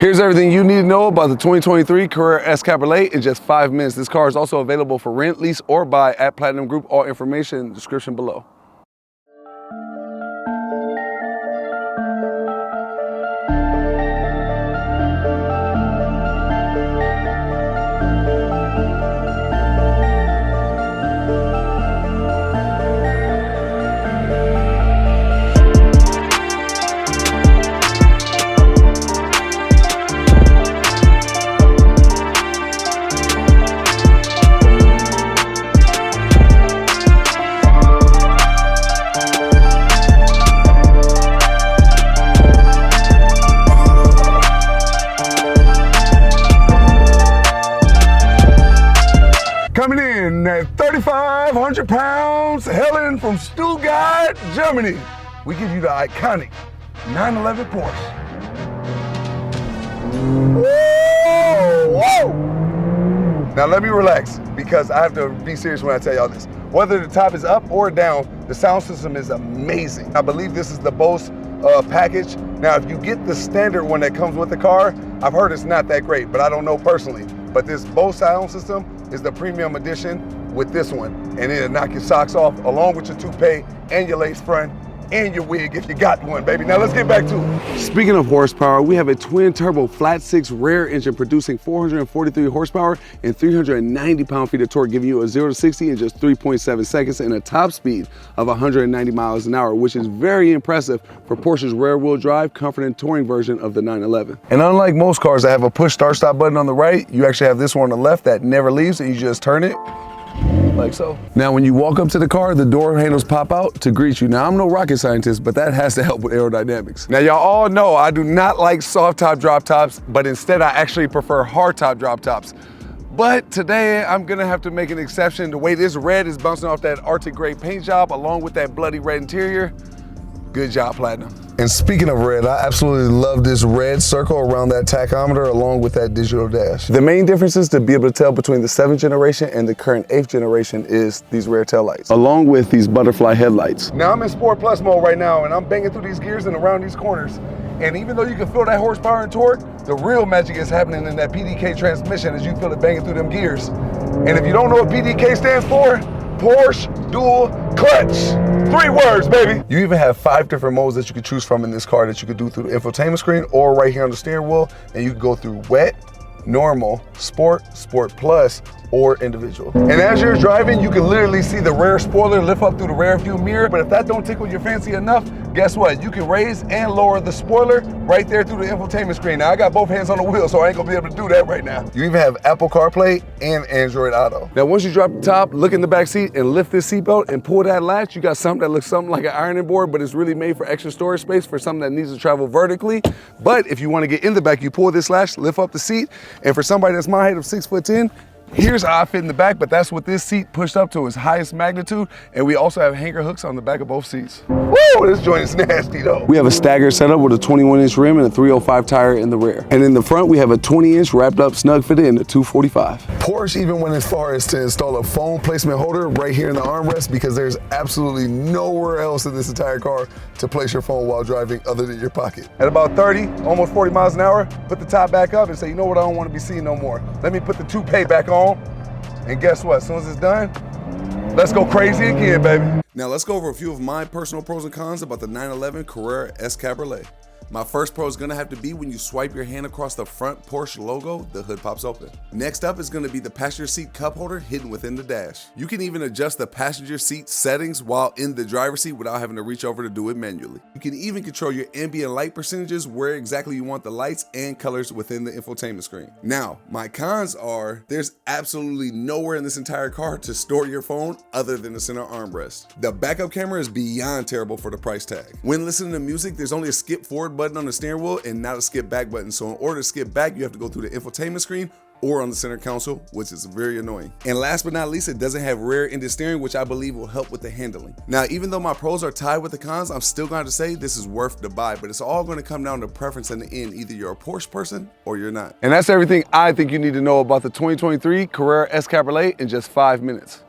Here's everything you need to know about the 2023 Carrera S Cabriolet in just 5 minutes. This car is also available for rent, lease, or buy at Platinum Group. All information in the description below. Coming in at 3,500 pounds, Helen from Stuttgart, Germany. We give you the iconic 911 Porsche. Whoa, whoa! Now let me relax, because I have to be serious when I tell y'all this. Whether the top is up or down, the sound system is amazing. I believe this is the Bose package. Now, if you get the standard one that comes with the car, I've heard it's not that great, but I don't know personally. But this Bose sound system is the premium edition with this one, and it'll knock your socks off along with your toupee and your lace front and your wig if you got one, baby. Now let's get back to it. Speaking of horsepower, we have a twin turbo flat six rear engine producing 443 horsepower and 390 pound-feet of torque, giving you a 0 to 60 in just 3.7 seconds and a top speed of 190 miles an hour, which is very impressive for Porsche's rear-wheel drive, comfort, and touring version of the 911. And unlike most cars that have a push start-stop button on the right, you actually have this one on the left that never leaves, and you just turn it like so. Now, when you walk up to the car, the door handles pop out to greet you. Now, I'm no rocket scientist, but that has to help with aerodynamics. Now, y'all all know I do not like soft top drop tops, but instead I actually prefer hard top drop tops. But today I'm gonna have to make an exception. The way this red is bouncing off that Arctic gray paint job along with that bloody red interior, good job, Platinum. And speaking of red, I absolutely love this red circle around that tachometer along with that digital dash. The main differences to be able to tell between the 7th generation and the current 8th generation is these rear tail lights, along with these butterfly headlights. Now I'm in Sport Plus mode right now, and I'm banging through these gears and around these corners. And even though you can feel that horsepower and torque, the real magic is happening in that PDK transmission as you feel it banging through them gears. And if you don't know what PDK stands for, Porsche Dual Clutch. 3 words, baby. You even have 5 different modes that you could choose from in this car that you could do through the infotainment screen or right here on the steering wheel. And you can go through wet, normal, sport, sport plus, or individual. And as you're driving, you can literally see the rear spoiler lift up through the rear view mirror. But if that don't tickle your fancy enough, guess what? You can raise and lower the spoiler right there through the infotainment screen. Now, I got both hands on the wheel, so I ain't gonna be able to do that right now. You even have Apple CarPlay and Android Auto. Now, once you drop the top, look in the back seat and lift this seatbelt and pull that latch, you got something that looks something like an ironing board, but it's really made for extra storage space for something that needs to travel vertically. But if you wanna get in the back, you pull this latch, lift up the seat, and for somebody that's my height of 6'10", here's how I fit in the back, but that's what this seat pushed up to its highest magnitude. And we also have hanger hooks on the back of both seats. Woo, this joint is nasty though. We have a staggered setup with a 21-inch rim and a 305 tire in the rear. And in the front, we have a 20-inch wrapped up snug fit in a 245. Porsche even went as far as to install a phone placement holder right here in the armrest, because there's absolutely nowhere else in this entire car to place your phone while driving other than your pocket. At about 30, almost 40 miles an hour, put the top back up and say, you know what, I don't want to be seen no more. Let me put the toupee back on. And guess what? As soon as it's done, let's go crazy again, baby. Now let's go over a few of my personal pros and cons about the 911 Carrera S Cabriolet. My first pro is gonna have to be when you swipe your hand across the front Porsche logo, the hood pops open. Next up is gonna be the passenger seat cup holder hidden within the dash. You can even adjust the passenger seat settings while in the driver's seat without having to reach over to do it manually. You can even control your ambient light percentages, where exactly you want the lights and colors within the infotainment screen. Now, my cons are, there's absolutely nowhere in this entire car to store your phone other than the center armrest. The backup camera is beyond terrible for the price tag. When listening to music, there's only a skip forward button on the steering wheel and not a skip back button. So in order to skip back, you have to go through the infotainment screen or on the center console, which is very annoying. And last but not least, it doesn't have rear-ended steering, which I believe will help with the handling. Now, even though my pros are tied with the cons, I'm still going to say this is worth the buy, but it's all going to come down to preference in the end. Either you're a Porsche person or you're not. And that's everything I think you need to know about the 2023 Carrera S Cabriolet in just 5 minutes.